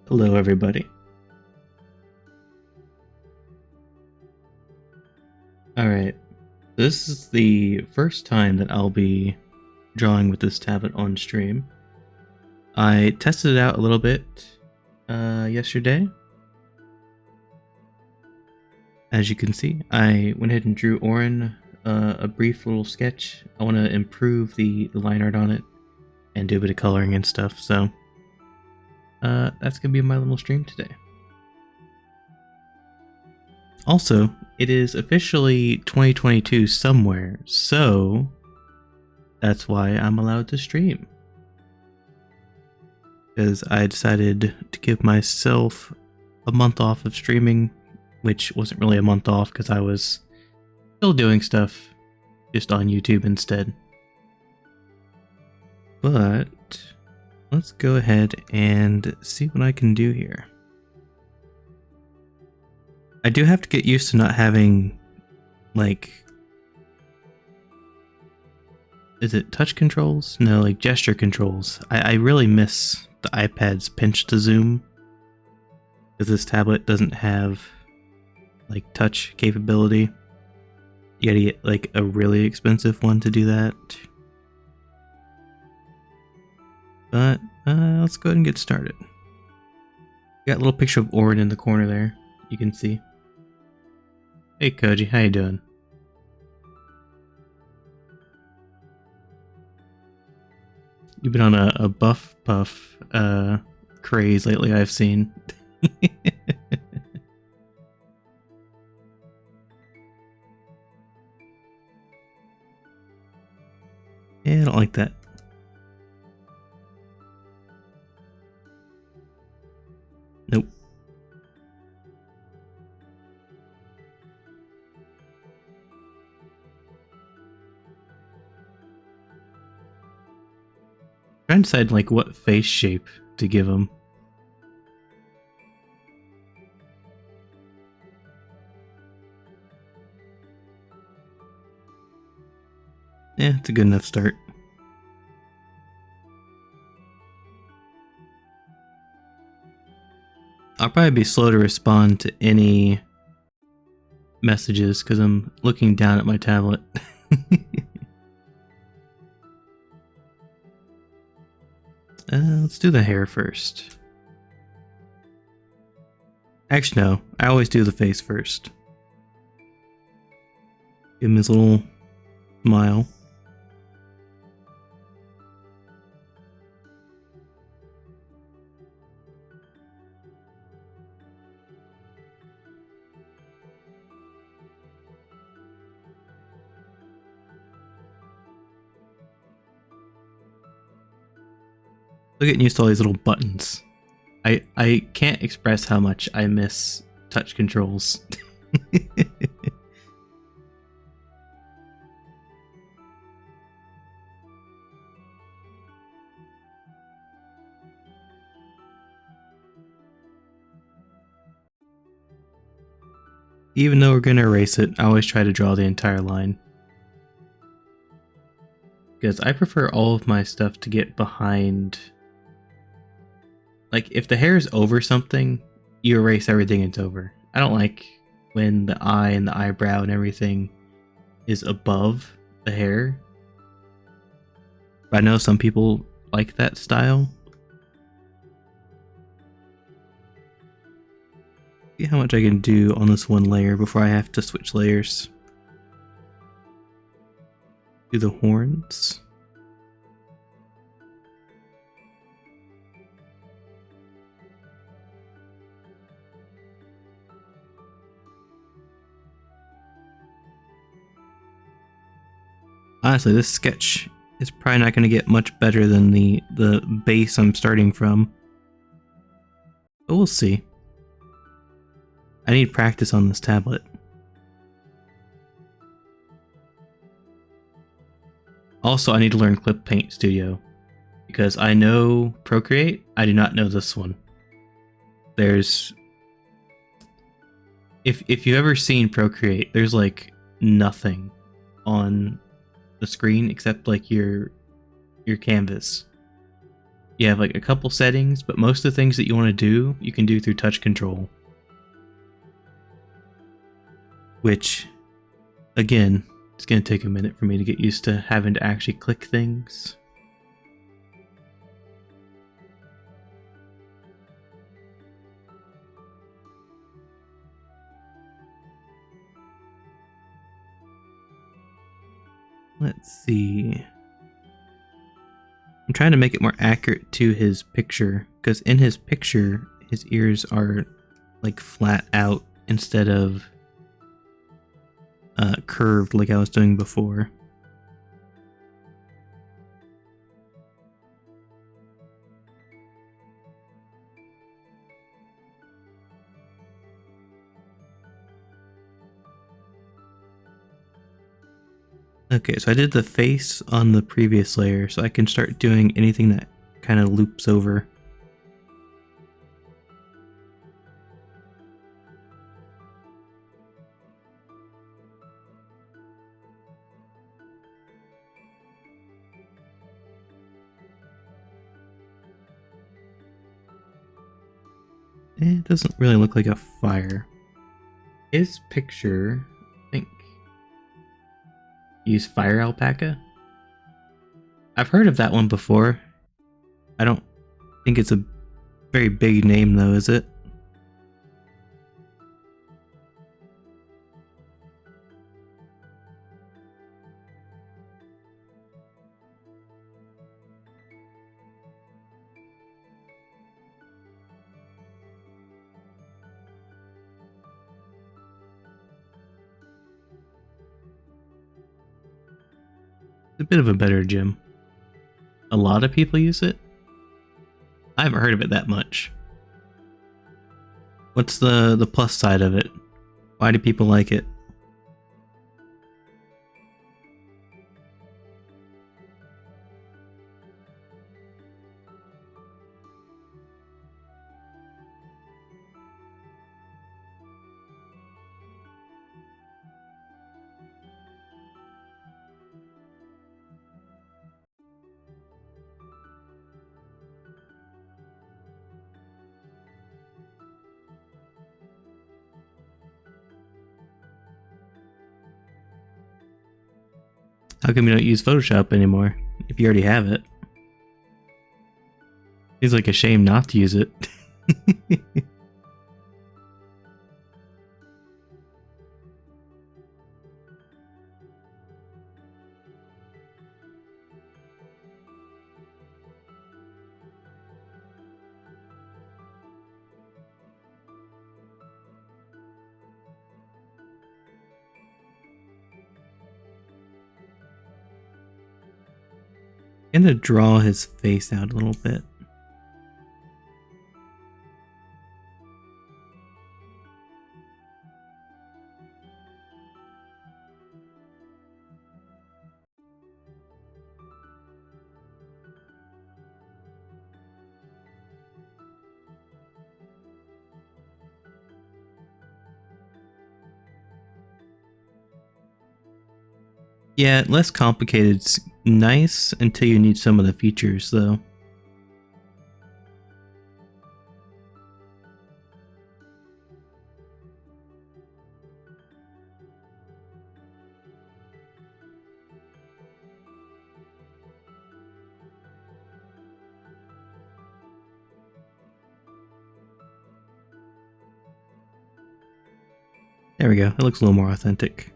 Hello, everybody. Alright, this is the first time that I'll be drawing with this tablet on stream. I tested it out a little bit yesterday. As you can see, I went ahead and drew Orin a brief little sketch. I want to improve the line art on it and do a bit of coloring and stuff, so that's going to be my little stream today. Also, it is officially 2022 somewhere, so that's why I'm allowed to stream. Because I decided to give myself a month off of streaming, which wasn't really a month off because I was still doing stuff just on YouTube instead. But let's go ahead and see what I can do here. I do have to get used to not having, like, is it touch controls? No, like gesture controls. I really miss the iPad's pinch to zoom, because this tablet doesn't have, like, touch capability. You gotta get, like, a really expensive one to do that. But, let's go ahead and get started. Got a little picture of Orin in the corner there, you can see. Hey Koji, how you doing? You've been on a buff puff craze lately, I've seen. Yeah, I don't like that. Nope. Trying to decide like what face shape to give him. Yeah, it's a good enough start. I'll probably be slow to respond to any messages because I'm looking down at my tablet. Let's do the hair first. Actually, no. I always do the face first. Give him his little smile. Look, getting used to all these little buttons. I can't express how much I miss touch controls. Even though we're gonna erase it, I always try to draw the entire line. Because I prefer all of my stuff to get behind. Like, if the hair is over something, you erase everything it's over. I don't like when the eye and the eyebrow and everything is above the hair. But I know some people like that style. See how much I can do on this one layer before I have to switch layers. Do the horns. Honestly, this sketch is probably not going to get much better than the base I'm starting from. But we'll see. I need practice on this tablet. Also, I need to learn Clip Paint Studio. Because I know Procreate, I do not know this one. There's... If you've ever seen Procreate, there's like nothing on the screen except like your canvas. you have like a couple settings, but most of the things that you want to do, you can do through touch control. Which, again, it's going to take a minute for me to get used to having to actually click things. Let's see. I'm trying to make it more accurate to his picture, because in his picture, his ears are like flat out instead of curved like I was doing before. Okay, so I did the face on the previous layer, so I can start doing anything that kind of loops over. It doesn't really look like a fire. His picture, I think, use fire alpaca. I've heard of that one before. I don't think it's a very big name though, is it? It's a bit of a better gem. A lot of people use it. I haven't heard of it that much. What's the plus side of it? Why do people like it? How come you don't use Photoshop anymore, if you already have it? Seems like a shame not to use it. I'm gonna draw his face out a little bit. Yeah, less complicated's nice until you need some of the features, though. There we go. It looks a little more authentic.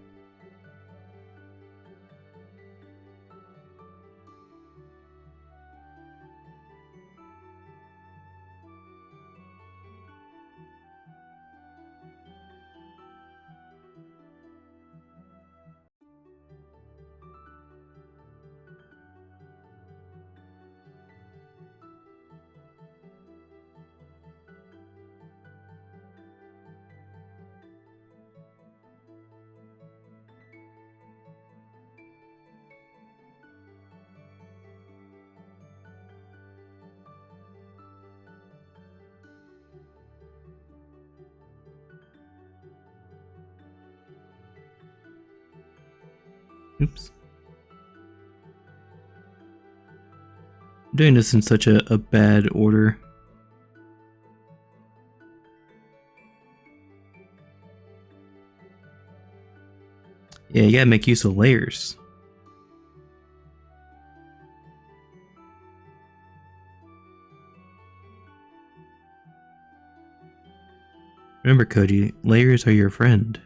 Oops. I'm doing this in such a bad order. Yeah, you gotta make use of layers. Remember, Koji, layers are your friend.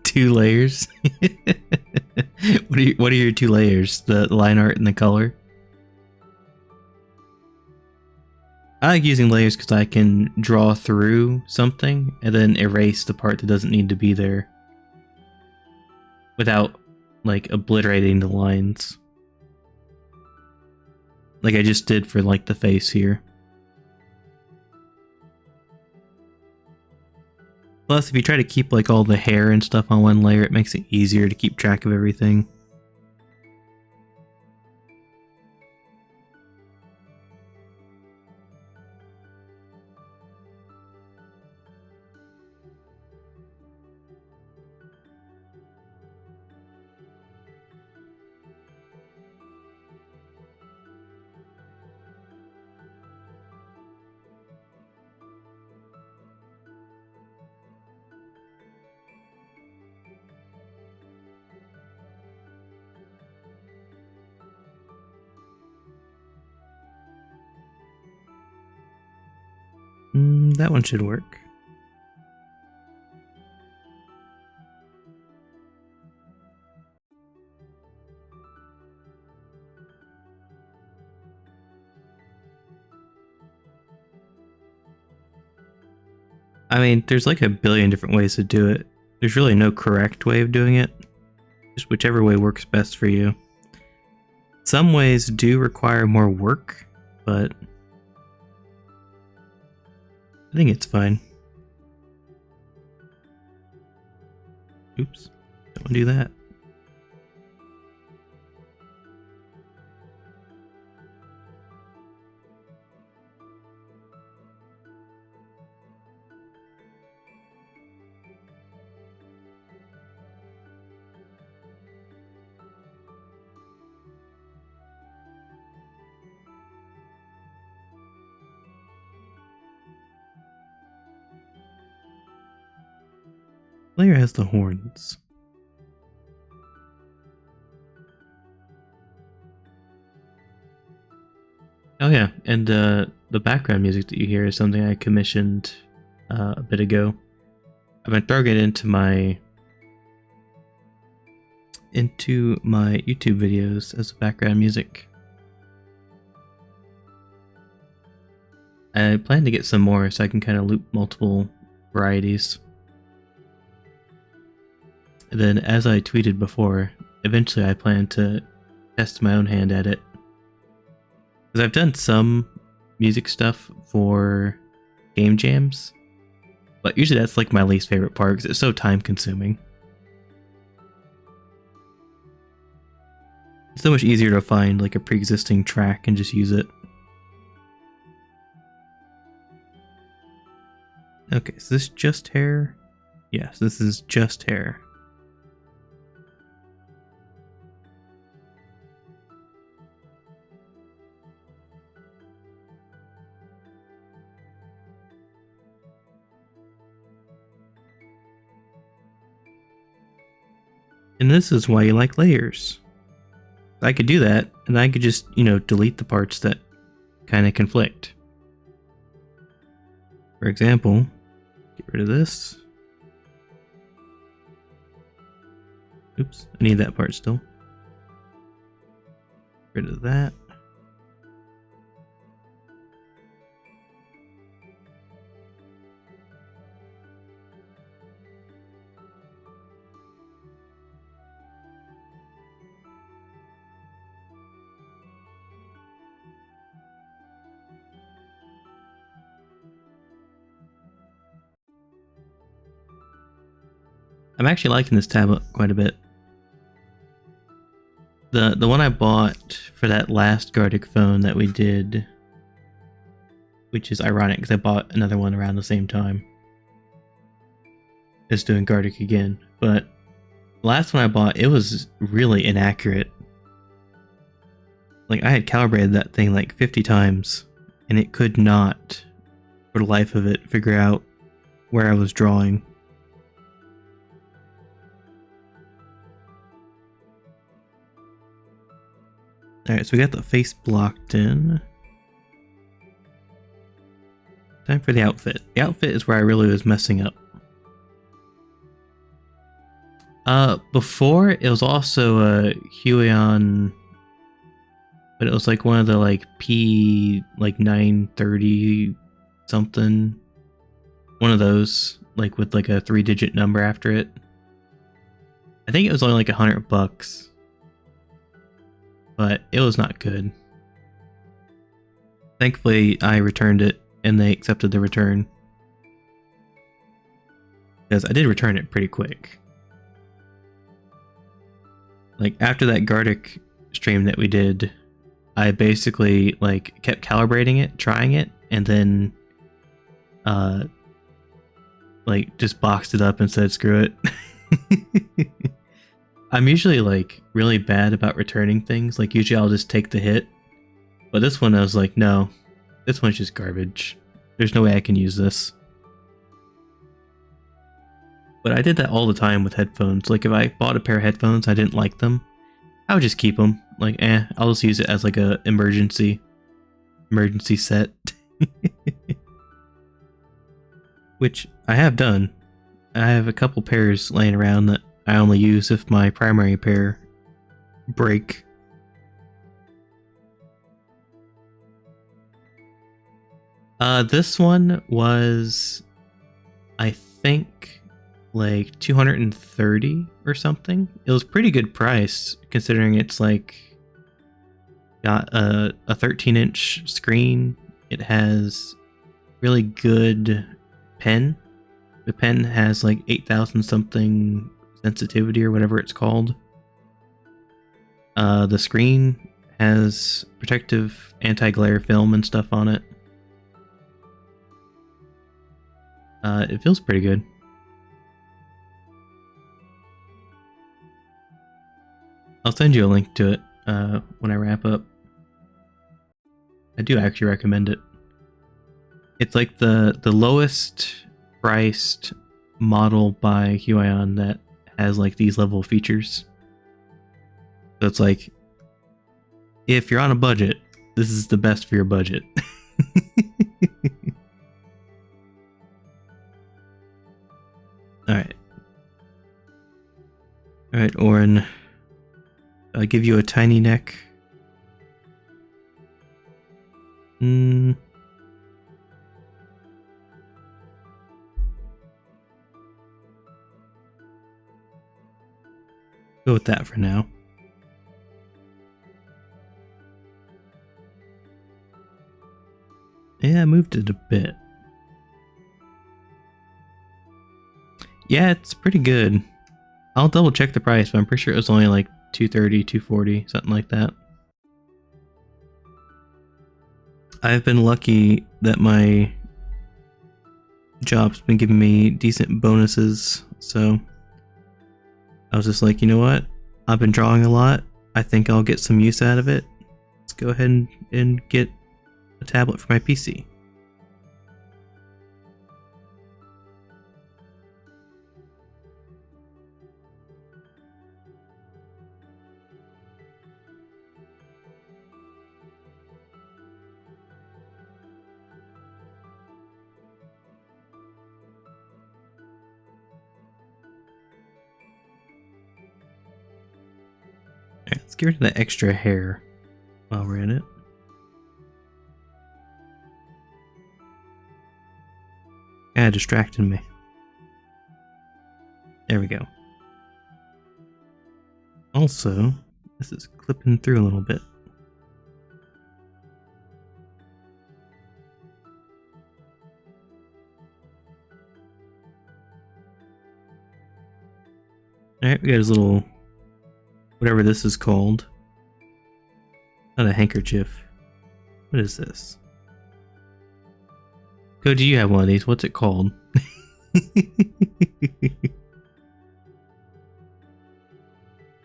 Two layers? What are your two layers? The line art and the color? I like using layers because I can draw through something and then erase the part that doesn't need to be there without, like, obliterating the lines. Like I just did for, like, the face here. Plus, if you try to keep, like, all the hair and stuff on one layer, it makes it easier to keep track of everything. That one should work. I mean, there's like a billion different ways to do it. There's really no correct way of doing it. Just whichever way works best for you. Some ways do require more work, but I think it's fine. Oops, don't want to do that. Layer has the horns. Oh yeah, and the background music that you hear is something I commissioned a bit ago. I've been throwing it into my YouTube videos as background music. I plan to get some more so I can kind of loop multiple varieties. And then, as I tweeted before, eventually I plan to test my own hand at it. Because I've done some music stuff for game jams, but usually that's like my least favorite part because it's so time consuming. It's so much easier to find like a pre-existing track and just use it. Okay, is this just hair? Yes, this is just hair. And this is why you like layers. I could do that, and I could just, delete the parts that kind of conflict. For example, get rid of this. Oops, I need that part still. Get rid of that. I'm actually liking this tablet quite a bit. The one I bought for that last Gartic phone that we did, which is ironic because I bought another one around the same time, is doing Gartic again. But the last one I bought, it was really inaccurate. Like, I had calibrated that thing like 50 times, and it could not, for the life of it, figure out where I was drawing. Alright, so we got the face blocked in. Time for the outfit. The outfit is where I really was messing up. Before, it was also a Huion, but it was like one of the like P, like 930 something. One of those, like with like a 3-digit number after it. I think it was only like $100. But it was not good. Thankfully, I returned it, and they accepted the return. Because I did return it pretty quick. Like, after that Gartic stream that we did, I basically, like, kept calibrating it, trying it, and then, like, just boxed it up and said, screw it. I'm usually, like, really bad about returning things. Like, usually I'll just take the hit. But this one I was like, no. This one's just garbage. There's no way I can use this. But I did that all the time with headphones. Like, if I bought a pair of headphones, I didn't like them, I would just keep them. Like, I'll just use it as, like, a emergency set. Which I have done. I have a couple pairs laying around that I only use if my primary pair break. This one was, I think, like 230 or something. It was pretty good price considering it's like got a 13-inch screen. It has really good pen. The pen has like 8,000 something sensitivity or whatever it's called. The screen has protective anti-glare film and stuff on it. It feels pretty good. I'll send you a link to it when I wrap up. I do actually recommend it. It's like the lowest priced model by Huion that has like these level of features. So it's like, if you're on a budget, this is the best for your budget. Alright. Alright, Oren. I'll give you a tiny neck. Go with that for now. Yeah, I moved it a bit. Yeah, it's pretty good. I'll double check the price, but I'm pretty sure it was only like $230, $240, something like that. I've been lucky that my job's been giving me decent bonuses, so I was just like, you know what? I've been drawing a lot. I think I'll get some use out of it. Let's go ahead and get a tablet for my PC. Alright, let's get rid of the extra hair while we're in it. Distracted me. There we go. Also, this is clipping through a little bit. Alright, we got his little, whatever this is called. Not a handkerchief. What is this? Cody, you have one of these. What's it called?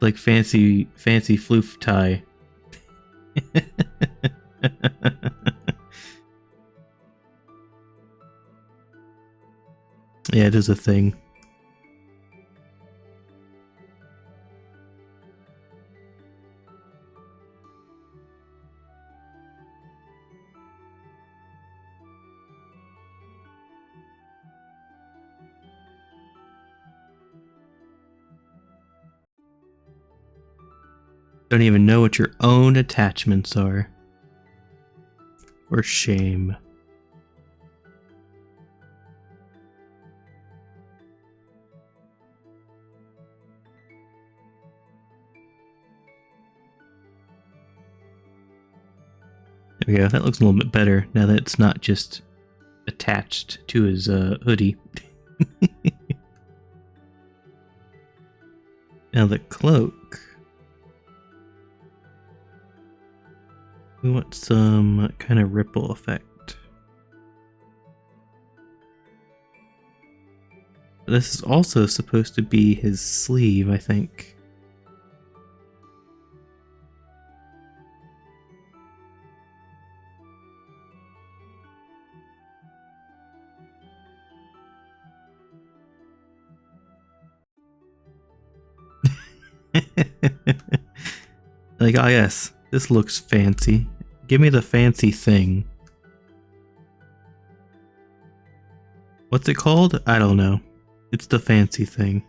Like fancy floof tie. Yeah, it is a thing. Don't even know what your own attachments are. For shame. There we go. That looks a little bit better now that it's not just attached to his hoodie. Now the cloak. We want some kind of ripple effect. This is also supposed to be his sleeve, I think. Like, oh yes, this looks fancy. Give me the fancy thing. What's it called? I don't know. It's the fancy thing.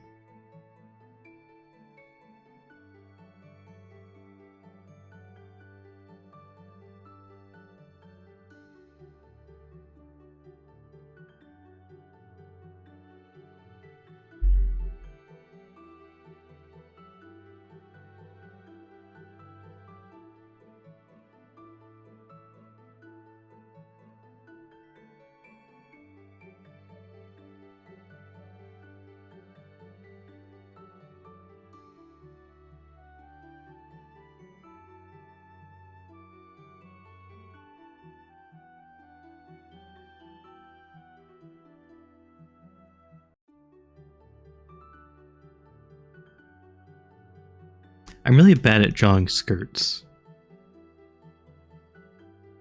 I'm really bad at drawing skirts.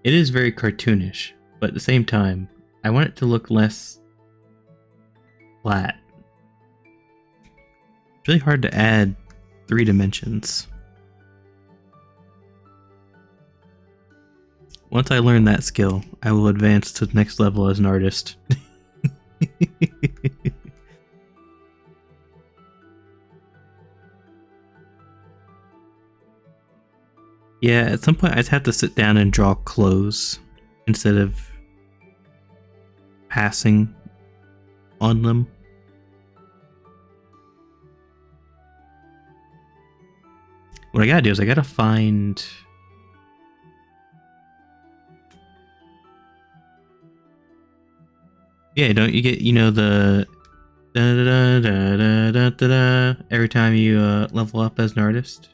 It is very cartoonish, but at the same time, I want it to look less flat. It's really hard to add 3 dimensions. Once I learn that skill, I will advance to the next level as an artist. Yeah, at some point I just have to sit down and draw clothes instead of passing on them. What I gotta do is I gotta find... Yeah, don't you get, you know, the... Da da da da da da da every time you level up as an artist?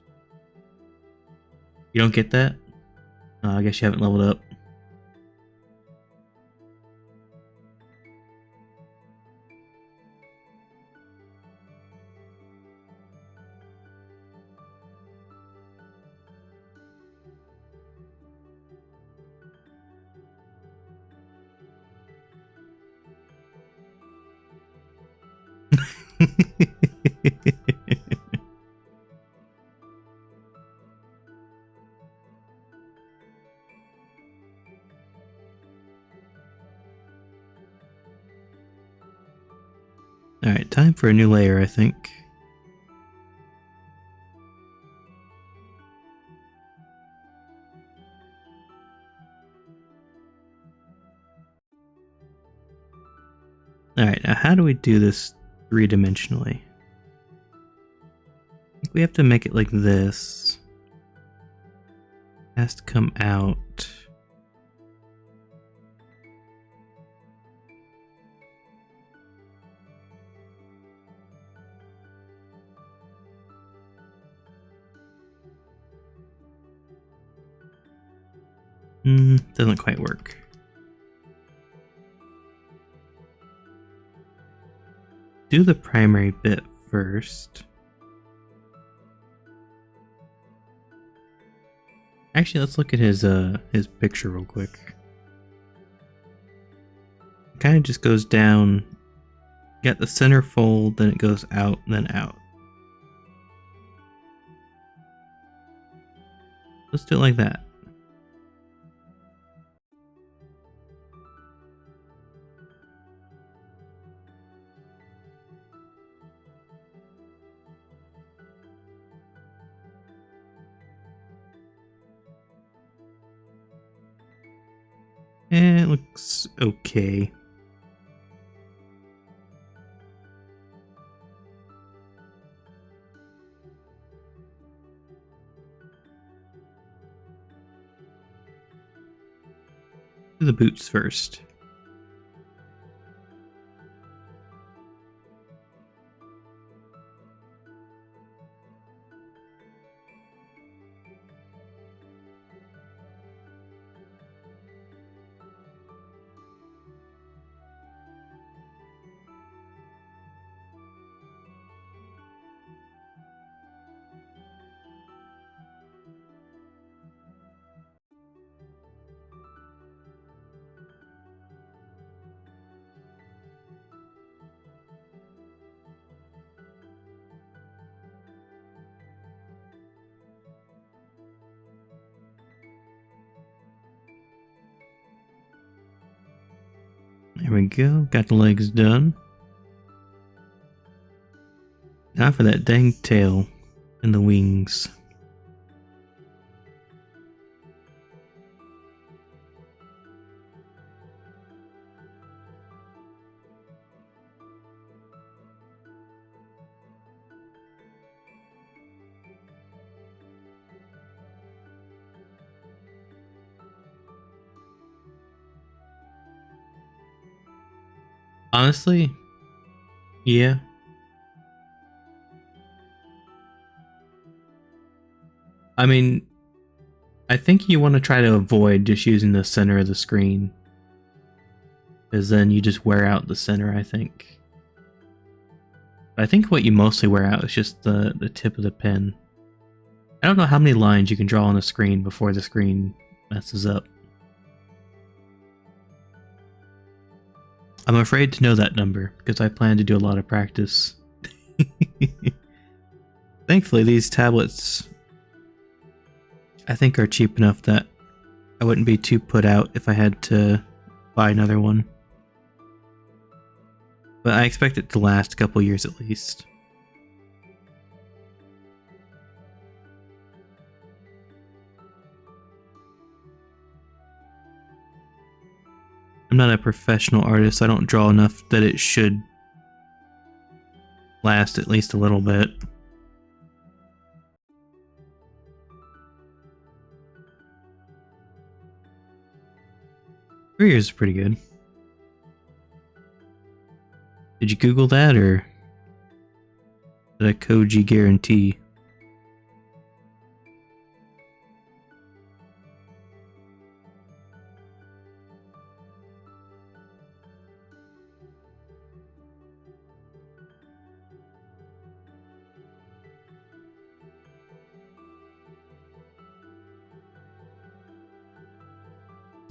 You don't get that? I guess you haven't leveled up. Alright, time for a new layer, I think. Alright, now how do we do this 3-dimensionally? I think we have to make it like this. It has to come out. Doesn't quite work. Do the primary bit first. Actually, let's look at his picture real quick. It kind of just goes down. Got the center fold, then it goes out, then out. Let's do it like that. It looks okay. Do the boots first. There we go, got the legs done. Now for that dang tail and the wings. Honestly, yeah. I mean, I think you want to try to avoid just using the center of the screen. Because then you just wear out the center, I think. I think what you mostly wear out is just the tip of the pen. I don't know how many lines you can draw on a screen before the screen messes up. I'm afraid to know that number, because I plan to do a lot of practice. Thankfully, these tablets, I think, are cheap enough that I wouldn't be too put out if I had to buy another one. But I expect it to last a couple years at least. I'm not a professional artist, I don't draw enough that it should last at least a little bit. 3 years is pretty good. Did you Google that, or did I Koji guarantee?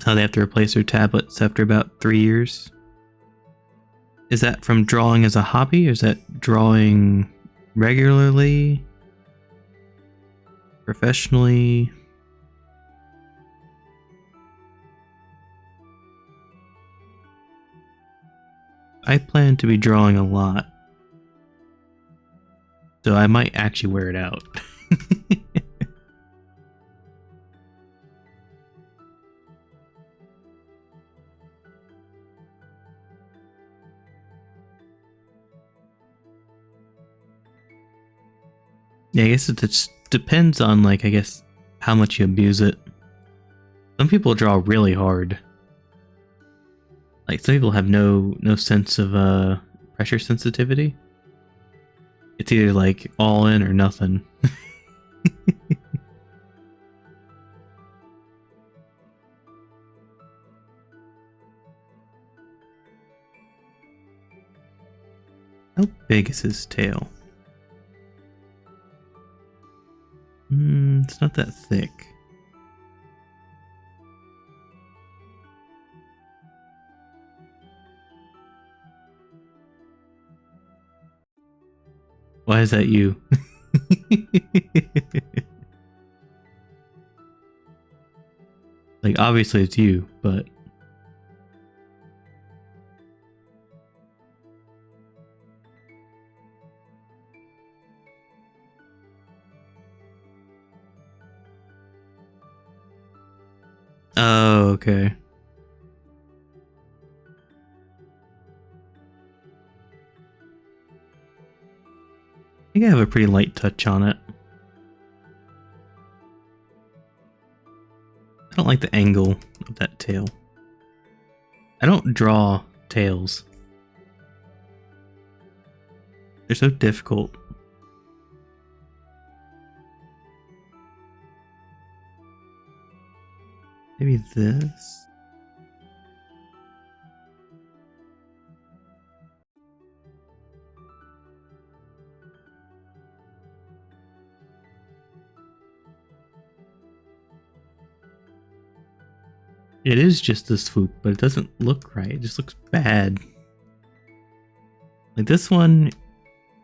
How they have to replace their tablets after about 3 years. Is that from drawing as a hobby, or is that drawing regularly? Professionally? I plan to be drawing a lot, so I might actually wear it out. Yeah, I guess it just depends on, like, I guess, how much you abuse it. Some people draw really hard. Like, some people have no sense of pressure sensitivity. It's either like all in or nothing. How big is his tail? It's not that thick. Why is that you? Like, obviously it's you, but... Oh, okay. I think I have a pretty light touch on it. I don't like the angle of that tail. I don't draw tails. They're so difficult. Maybe this? It is just this swoop, but it doesn't look right. It just looks bad. Like this one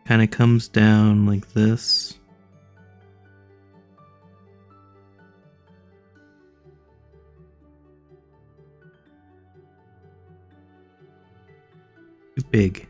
kind of comes down like this. Too big.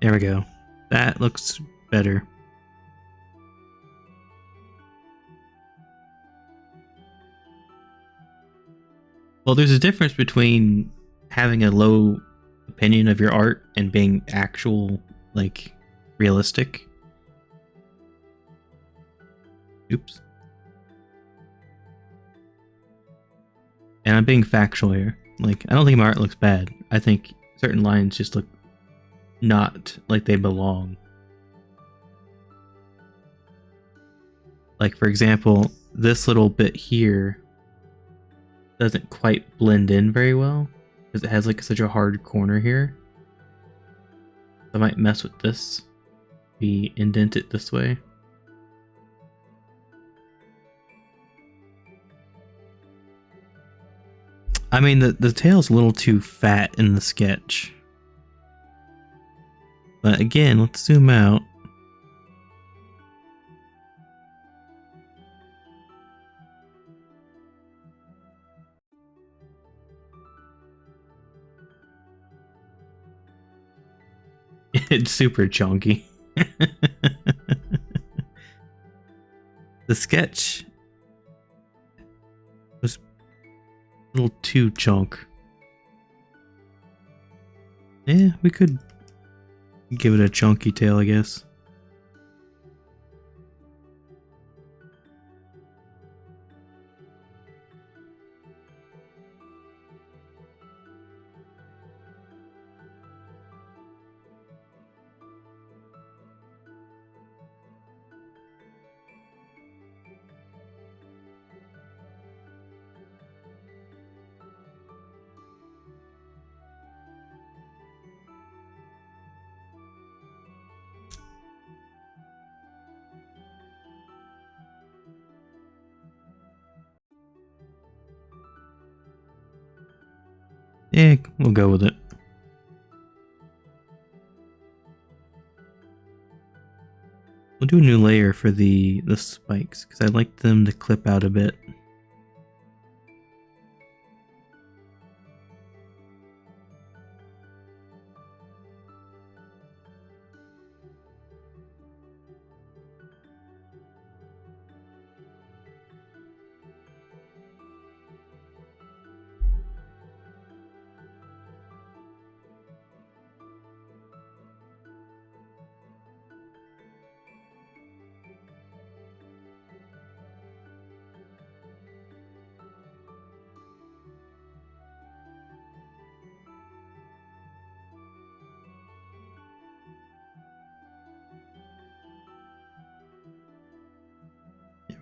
There we go. That looks better. Well, there's a difference between having a low opinion of your art and being actual, like, realistic. Oops. And I'm being factual here. Like, I don't think my art looks bad. I think certain lines just look not like they belong. Like, for example, this little bit here doesn't quite blend in very well because it has like such a hard corner here. I might mess with this. Be indent it this way. I mean, the tail's a little too fat in the sketch. But again, let's zoom out. It's super chunky. The sketch was a little too chunk. Yeah, we could give it a chunky tail, I guess. Yeah, we'll go with it. We'll do a new layer for the spikes because I like them to clip out a bit.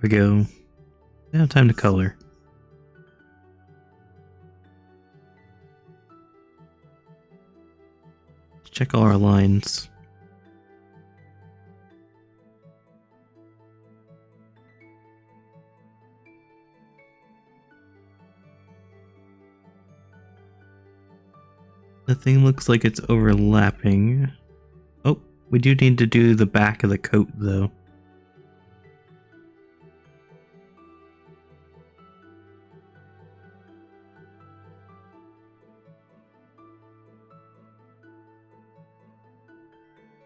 we go. Now time to color. Check all our lines. The thing looks like it's overlapping. Oh, we do need to do the back of the coat though.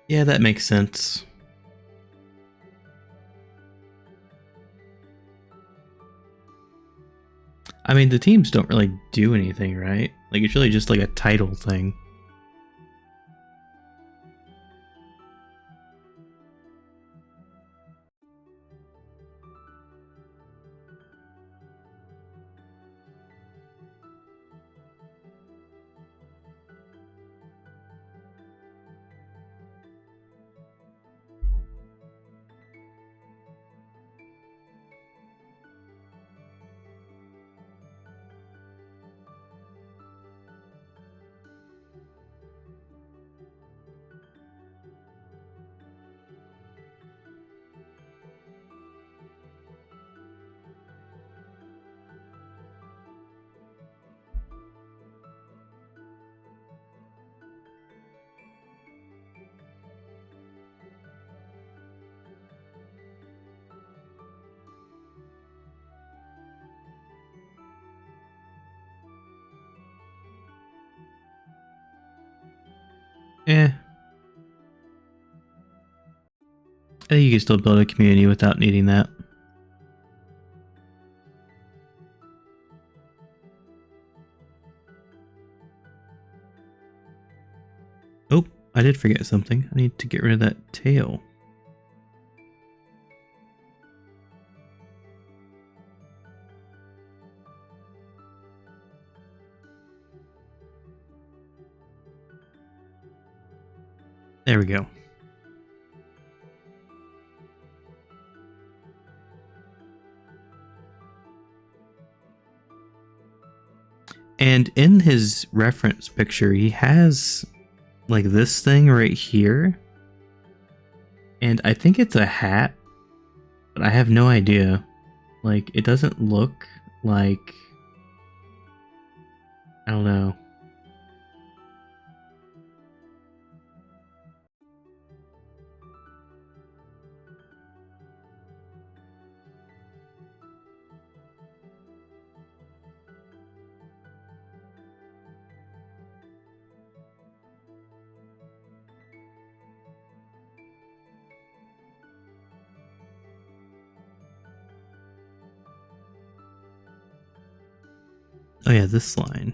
Yeah, that makes sense. I mean, the teams don't really do anything, right? Like, it's really just like a title thing. Eh. I think you can still build a community without needing that. Oh, I did forget something. I need to get rid of that tail. There we go. And in his reference picture, he has like this thing right here. And I think it's a hat, but I have no idea. Like, it doesn't look like... I don't know. Oh yeah, this line.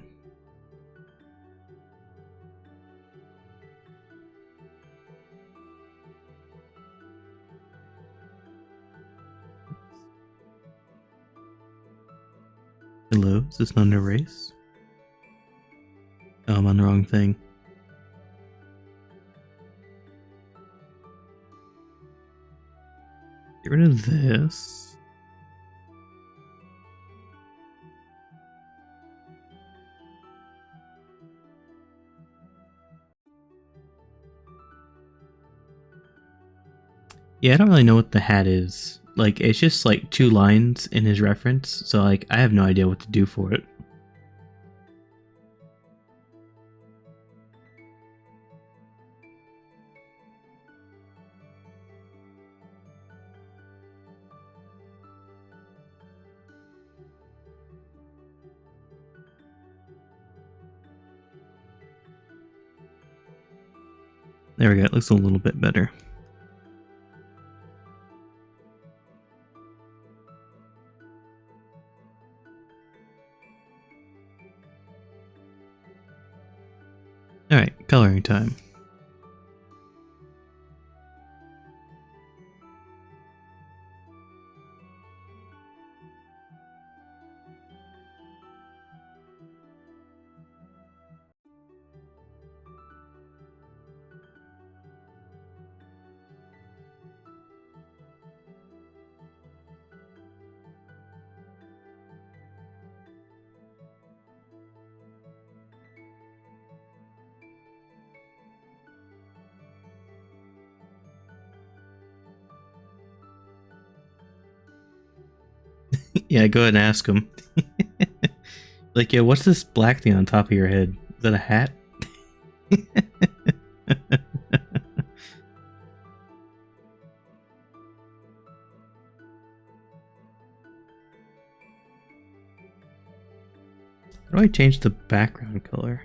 Hello, is this not an erase? Oh, I'm on the wrong thing. Get rid of this. Yeah, I don't really know what the hat is. Like, it's just like 2 lines in his reference, so like, I have no idea what to do for it. There we go, it looks a little bit better. Alright, coloring time. Yeah, go ahead and ask him. Like, yeah, what's this black thing on top of your head? Is that a hat? How do I change the background color?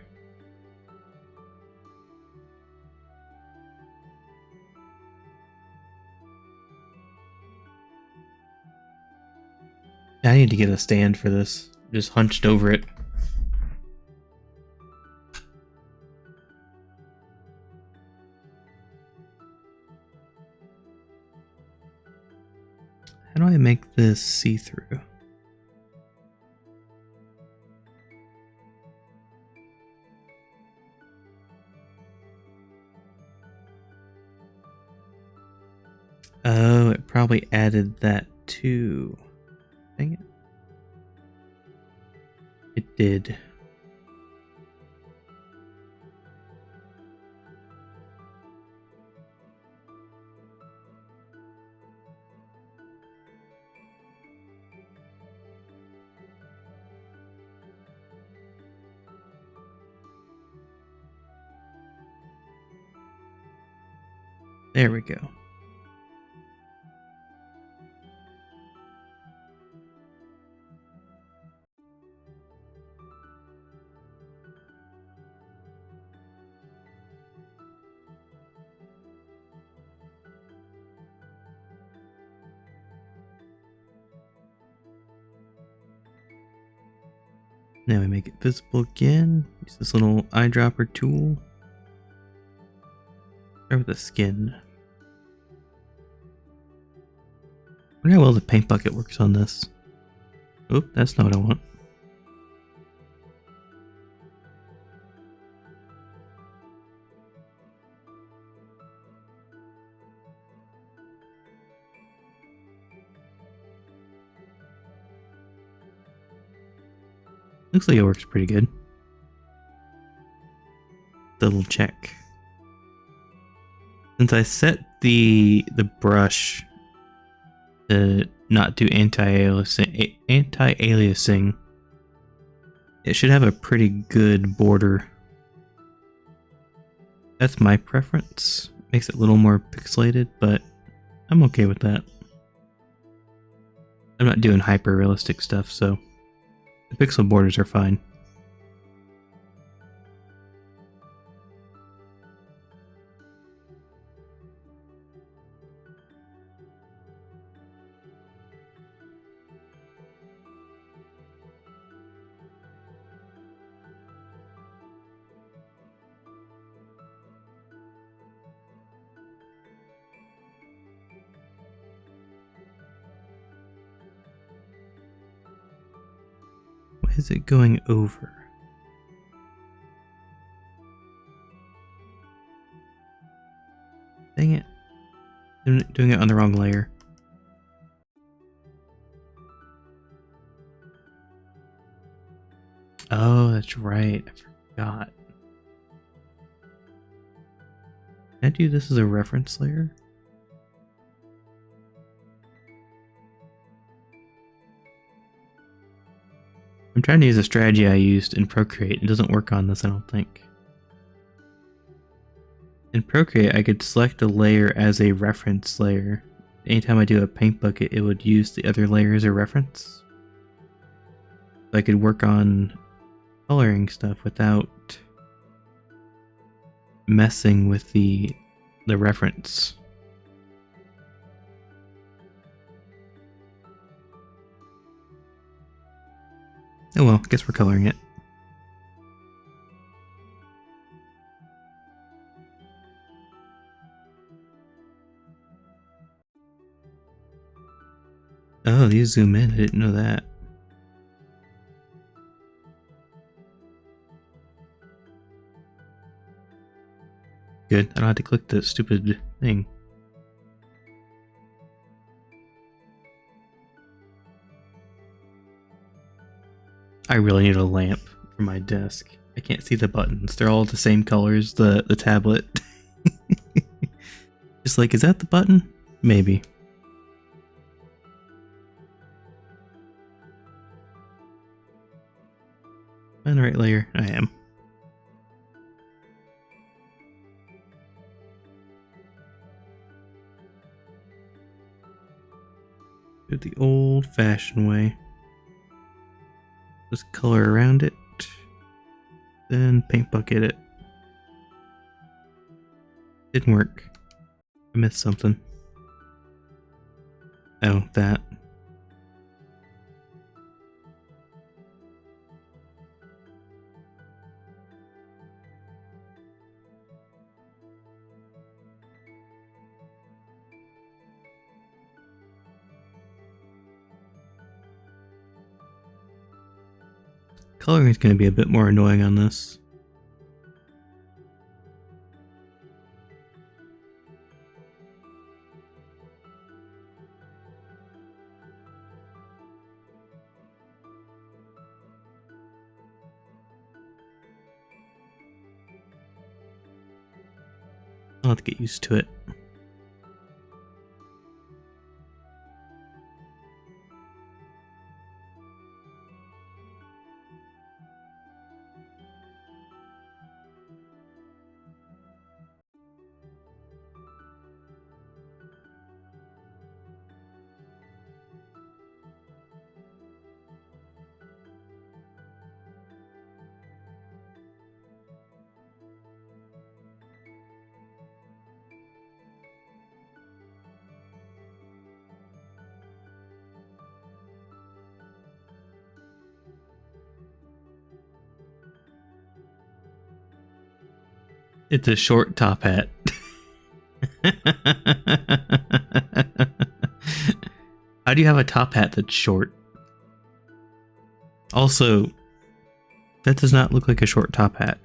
I need to get a stand for this. Just hunched over it. How do I make this see-through? Oh, it probably added that too. Dang it. It did. There we go. Now we make it visible again. Use this little eyedropper tool. Start with the skin. I wonder how well the paint bucket works on this. Oop, that's not what I want. Looks like it works pretty good. Double check. Since I set the brush to not do anti-aliasing, it should have a pretty good border. That's my preference. Makes it a little more pixelated, but I'm okay with that. I'm not doing hyper realistic stuff, so the pixel borders are fine. Why is it going over? Dang it. I'm doing it on the wrong layer. Oh, that's right. I forgot. Can I do this as a reference layer? I'm trying to use a strategy I used in Procreate. It doesn't work on this, I don't think. In Procreate, I could select a layer as a reference layer. Anytime I do a paint bucket, it would use the other layer as a reference. So I could work on coloring stuff without messing with the reference. Oh well, I guess we're coloring it. Oh, these zoom in. I didn't know that. Good. I don't have to click the stupid thing. I really need a lamp for my desk. I can't see the buttons. They're all the same colors, the tablet. Just like, is that the button? Maybe. On the right layer? I am. Do it the old-fashioned way. Just color around it, then paint bucket it. Didn't work. I missed something. Oh, that. Coloring is going to be a bit more annoying on this. I'll have to get used to it. It's a short top hat. How do you have a top hat that's short? Also, that does not look like a short top hat.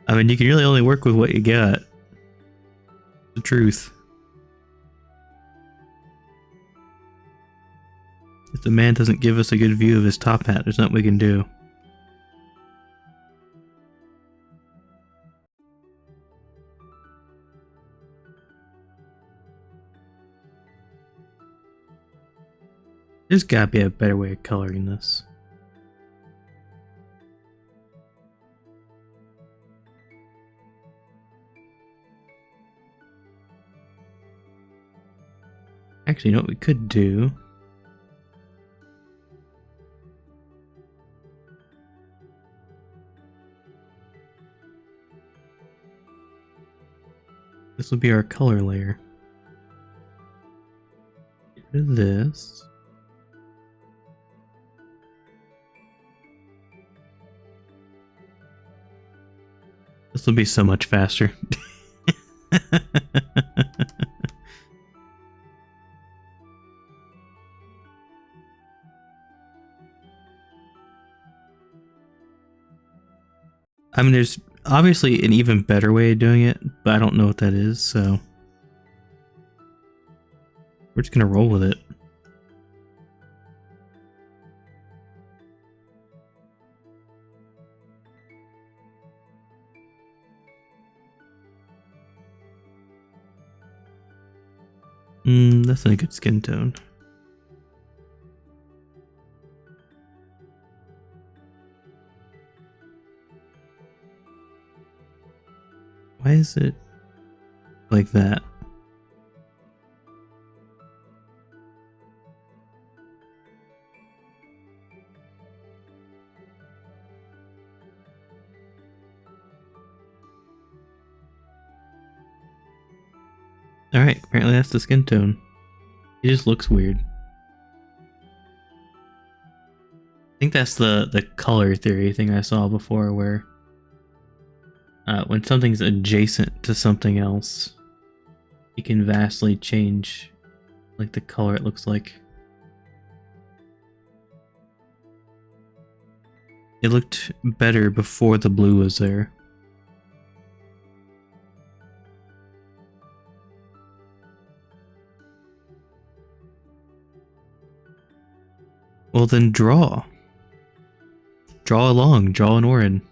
I mean, you can really only work with what you got. The truth. If the man doesn't give us a good view of his top hat, there's nothing we can do. There's gotta be a better way of coloring this. Actually, you know what we could do? This will be our color layer. Get rid of this. This will be so much faster. I mean, there's obviously an even better way of doing it, but I don't know what that is, so we're just gonna roll with it. That's not a good skin tone. Why is it like that? Alright, apparently that's the skin tone. It just looks weird. I think that's the color theory thing I saw before, where when something's adjacent to something else, it can vastly change like the color it looks like. It looked better before the blue was there. Well then draw. Draw along, draw an Orin.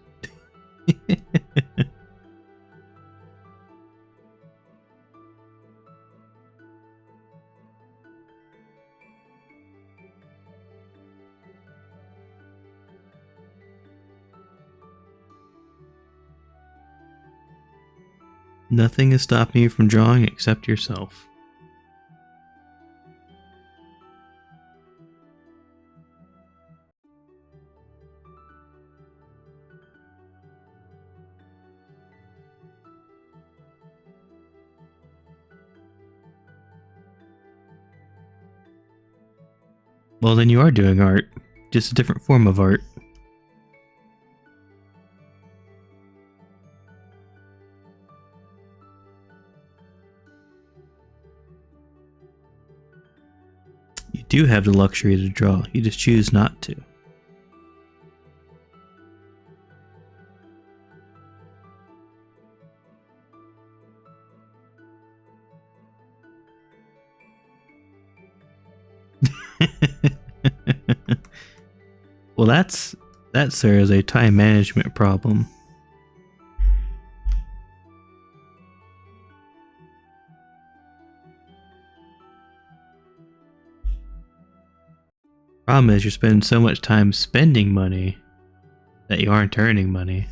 Nothing is stopping you from drawing except yourself. Well, then you are doing art. Just a different form of art. You do have the luxury to draw. You just choose not to. Well, that, sir, is a time management problem. Problem is, you're spending so much time spending money that you aren't earning money.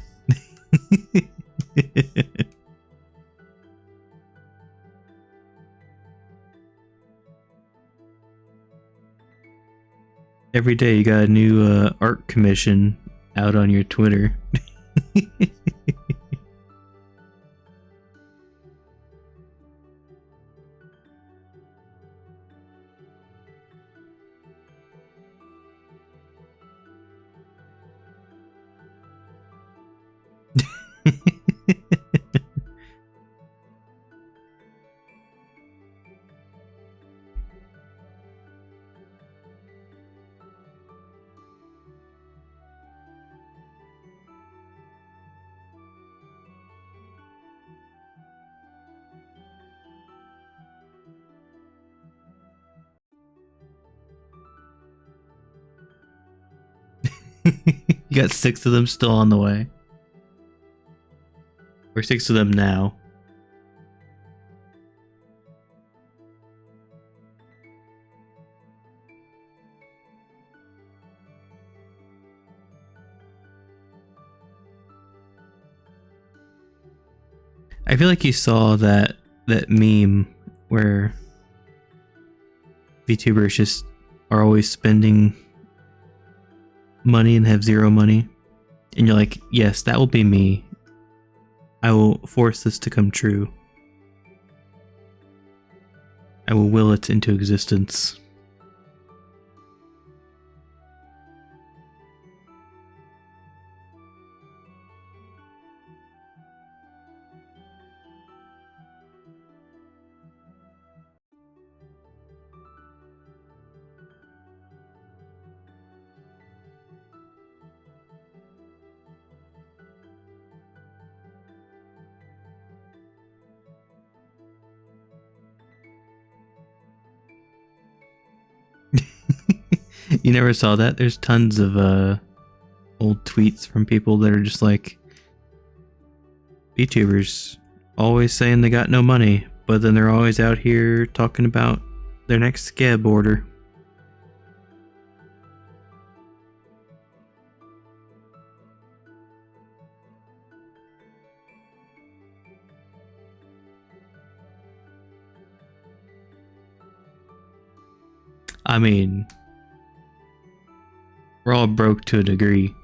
Every day you got a new art commission out on your Twitter. You got 6 of them still on the way. Or 6 of them now. I feel like you saw that meme where VTubers just are always spending money and have 0 money, and you're like, yes, that will be me. I will force this to come true. I will will it into existence. You never saw that? There's tons of old tweets from people that are just like, VTubers always saying they got no money, but then they're always out here talking about their next scab order. I mean, we're all broke to a degree.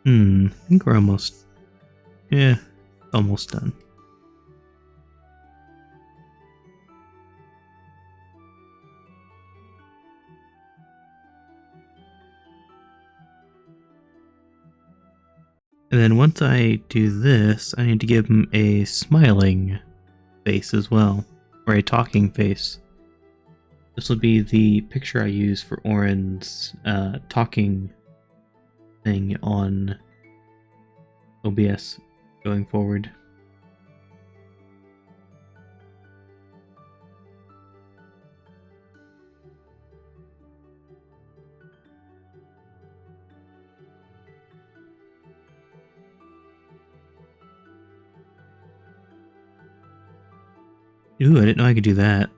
I think we're almost... Yeah, almost done. And then once I do this, I need to give him a smiling face as well, or a talking face. This will be the picture I use for Oren's talking thing on OBS going forward. Ooh, I didn't know I could do that.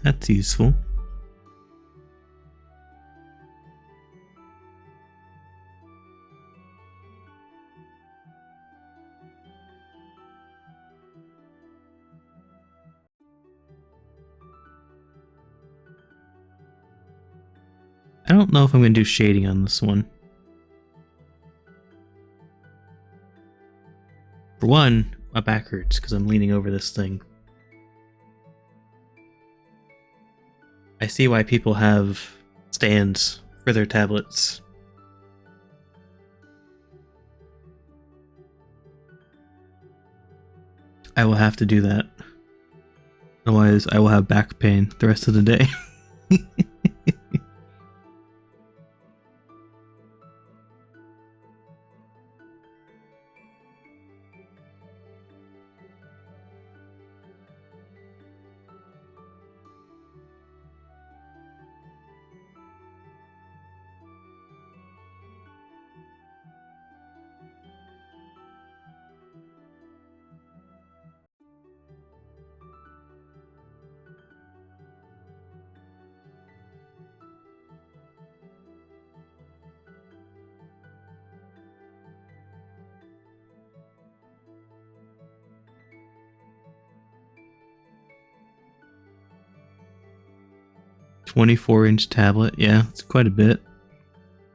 That's useful. I don't know if I'm going to do shading on this one. For one, my back hurts because I'm leaning over this thing. I see why people have stands for their tablets. I will have to do that. Otherwise, I will have back pain the rest of the day. 24-inch tablet, yeah, it's quite a bit.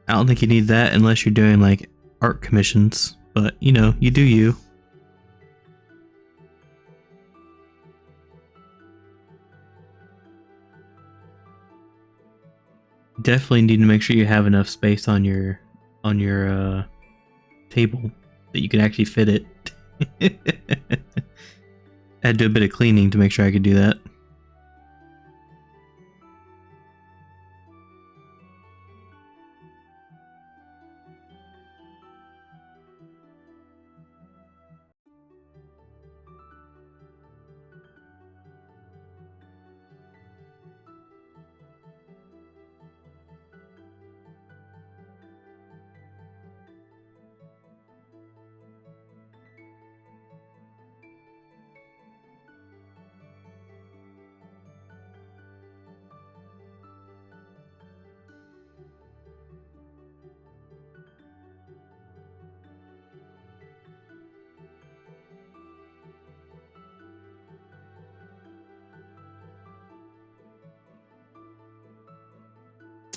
I don't think you need that unless you're doing like art commissions, but you know, you do you. Definitely need to make sure you have enough space on your table that you can actually fit it. I had to do a bit of cleaning to make sure I could do that.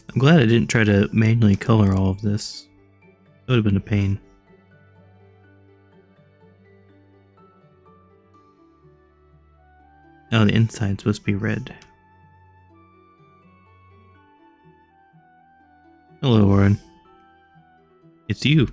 I'm glad I didn't try to manually color all of this. It would have been a pain. Oh, the inside's supposed to be red. Hello, Oren. It's you.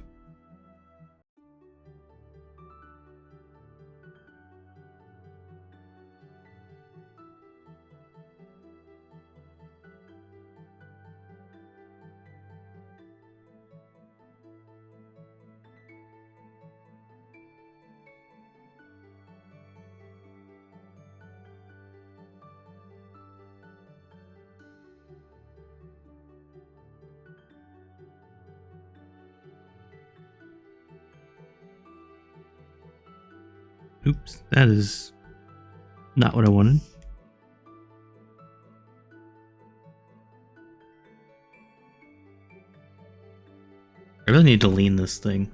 Oops, that is not what I wanted. I really need to lean this thing.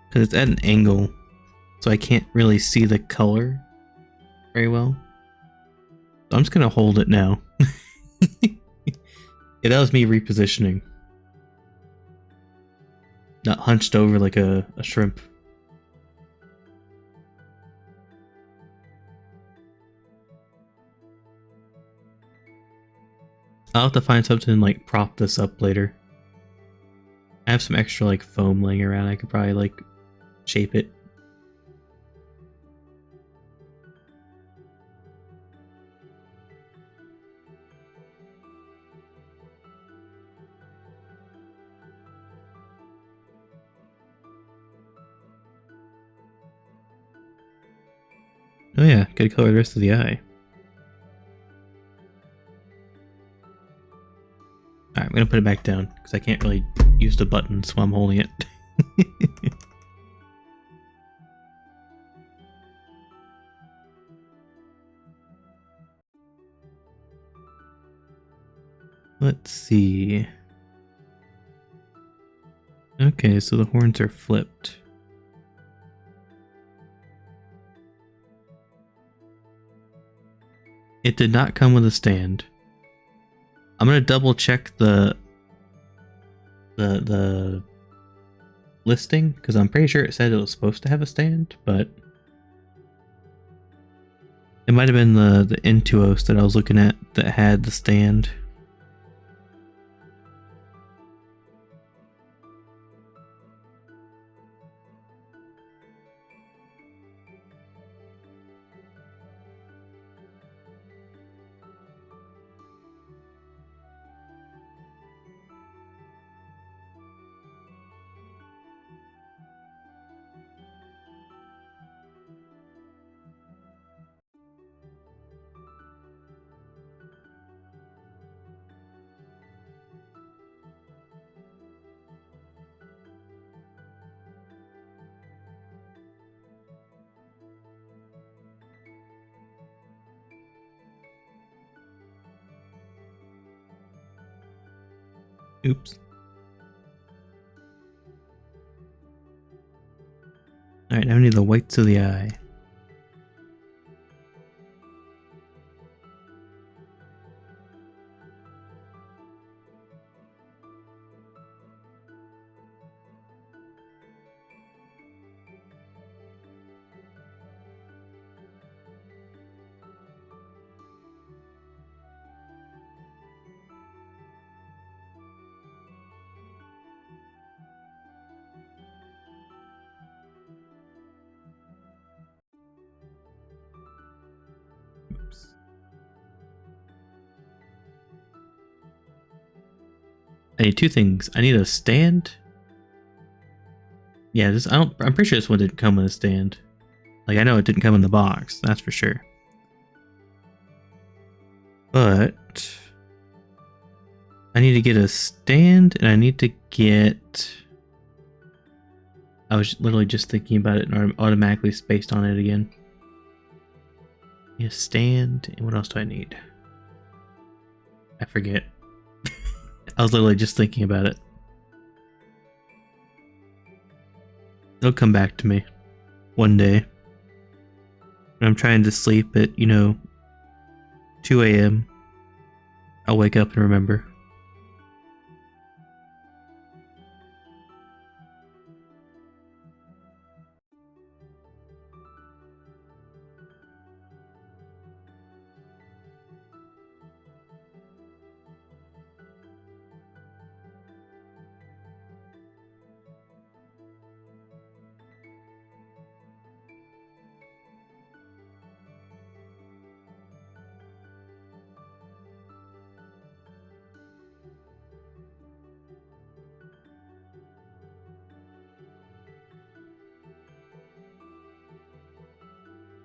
Because it's at an angle so I can't really see the color very well. So I'm just gonna hold it now. Yeah, that was me repositioning. Not hunched over like a shrimp. I'll have to find something to like prop this up later. I have some extra like foam laying around. I could probably like shape it. Oh yeah, gotta color the rest of the eye. Alright, I'm gonna put it back down, because I can't really use the buttons while I'm holding it. Let's see. Okay, so the horns are flipped. It did not come with a stand. I'm gonna double check the listing, because I'm pretty sure it said it was supposed to have a stand, but it might have been the Intuos that I was looking at that had the stand. Oops. Alright, now I need the whites of the eye. Oops. I need two things. I need a stand. Yeah, I'm pretty sure this one didn't come with a stand. Like, I know it didn't come in the box, that's for sure. But I need to get a stand, and I need to get... I was literally just thinking about it and automatically spaced on it again. I need a stand, and what else do I need? I forget. I was literally just thinking about it. It'll come back to me one day. When I'm trying to sleep at, 2 a.m. I'll wake up and remember.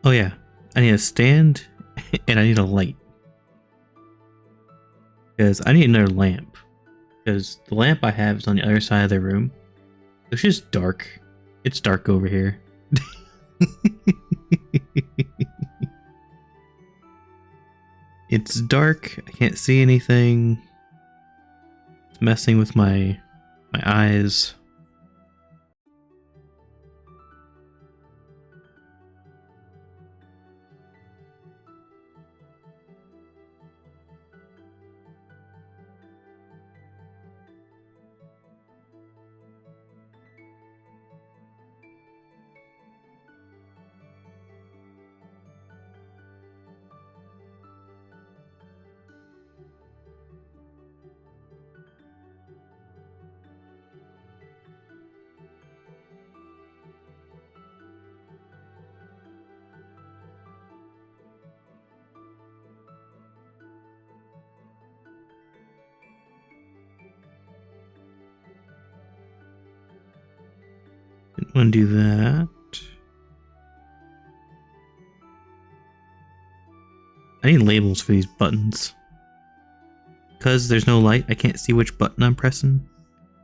Oh yeah, I need a stand and I need a light. Because I need another lamp. Because the lamp I have is on the other side of the room. It's just dark. It's dark over here. It's dark. I can't see anything. It's messing with my eyes. Undo that. I need labels for these buttons. Because there's no light, I can't see which button I'm pressing.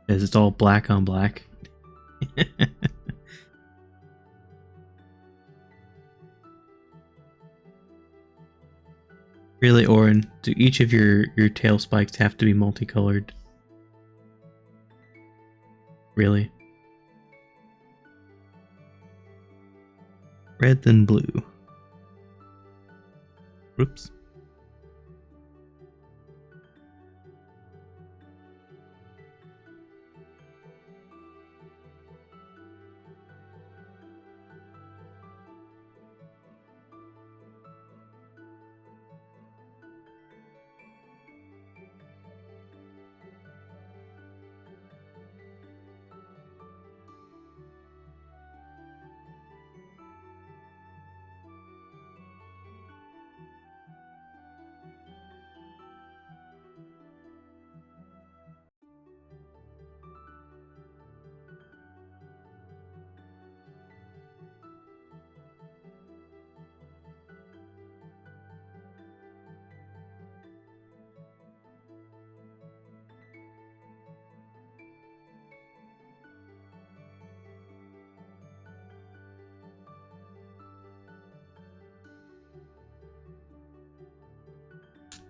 Because it's all black on black. Really, Orin, do each of your tail spikes have to be multicolored? Really? Red then blue. Whoops.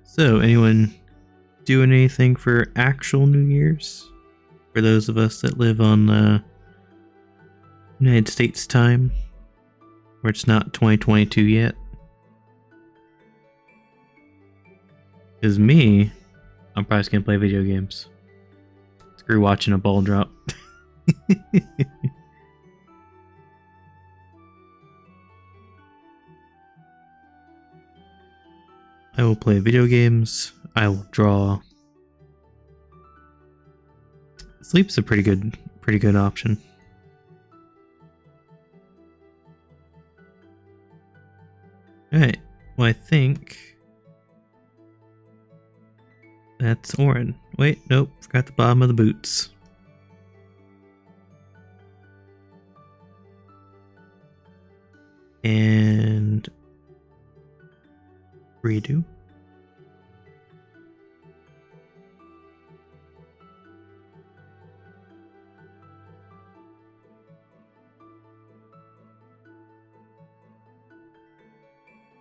So, anyone doing anything for actual New Year's? For those of us that live on United States time, where it's not 2022 yet. Because me, I'm probably just gonna play video games. Screw watching a ball drop. I will play video games. I will draw. Sleep's a pretty good option. Alright, well I think that's Orin. Wait, nope, forgot the bottom of the boots. And redo.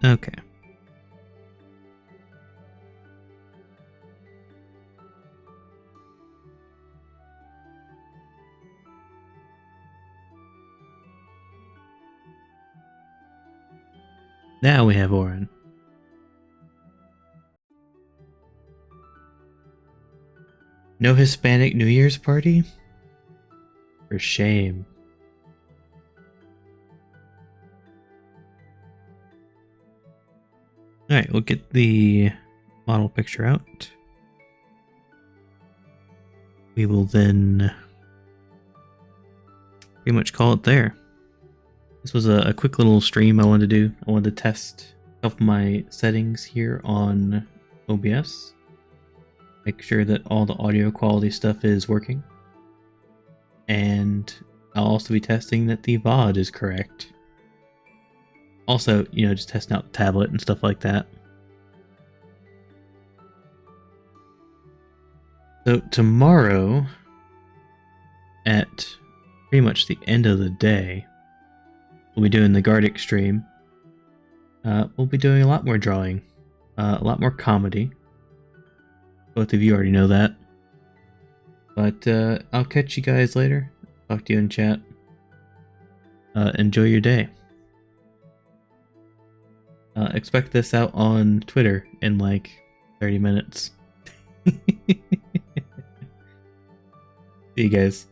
Okay. Now we have Orin. No Hispanic New Year's party? For shame. Alright, we'll get the model picture out. We will then pretty much call it there. This was a quick little stream I wanted to do. I wanted to test a couple of my settings here on OBS. Make sure that all the audio quality stuff is working. And I'll also be testing that the VOD is correct. Also, you know, just testing out the tablet and stuff like that. So tomorrow, at pretty much the end of the day, we'll be doing the Gardic stream. We'll be doing a lot more drawing, a lot more comedy. Both of you already know that. But I'll catch you guys later. Talk to you in chat. Enjoy your day. Expect this out on Twitter in like 30 minutes. See you guys.